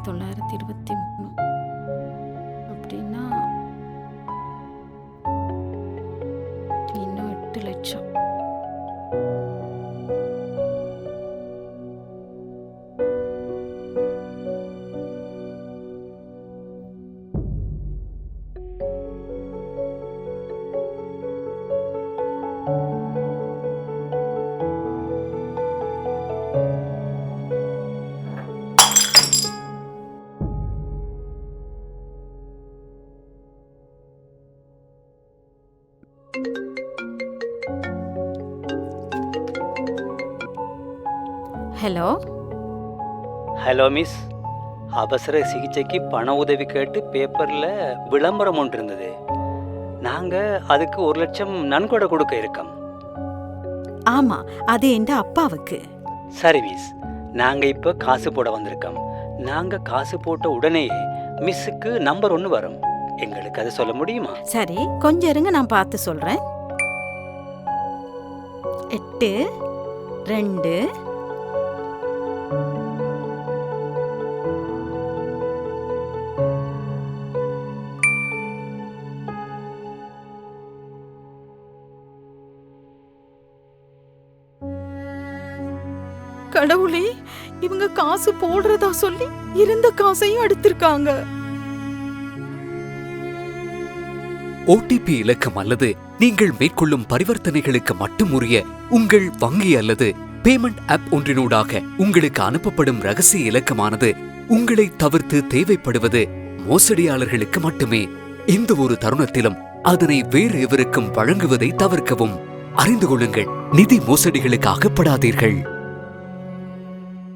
1923 அப்படின்னா இன்னும் 8 லட்சம். ஹலோ ஹலோ மிஸ், அவசர சிகிச்சைக்கு பண உதவி கேட்டு பேப்பரில் விளம்பரம் ஒன்று இருந்தது. நாங்கள் அதுக்கு 1 லட்சம் நன்கொடை கொடுக்க இருக்கோம். ஆமா, அது என் அப்பாவுக்கு. சரி மிஸ், நாங்கள் இப்போ காசு போட வந்திருக்கோம். நாங்கள் காசு போட்ட உடனேயே மிஸ்ஸுக்கு நம்பர் 1 வரும். எங்களுக்கு அதை சொல்ல முடியுமா? சரி, கொஞ்சம் இருங்க, நான் பார்த்து சொல்றேன். 8 2 கடவுளே, இவங்க காசு போடுறதா சொல்லி இருந்த காசையும் எடுத்திருக்காங்க. ஓடிபி இலக்கம் அல்லது நீங்கள் மேற்கொள்ளும் பரிவர்த்தனைகளுக்கு மட்டும் உரிய உங்கள் வங்கி அல்லது பேமெண்ட் ஆப் ஒன்றினூடாக உங்களுக்கு அனுப்பப்படும் ரகசிய இலக்கமானது உங்களை தவிர்த்து தேவைப்படுவது மோசடியாளர்களுக்கு மட்டுமே. எந்த ஒரு தருணத்திலும் அதனை வேறு எவருக்கும் வழங்குவதை தவிர்க்கவும். அறிந்து கொள்ளுங்கள், நிதி மோசடிகளுக்கு அகப்படாதீர்கள்.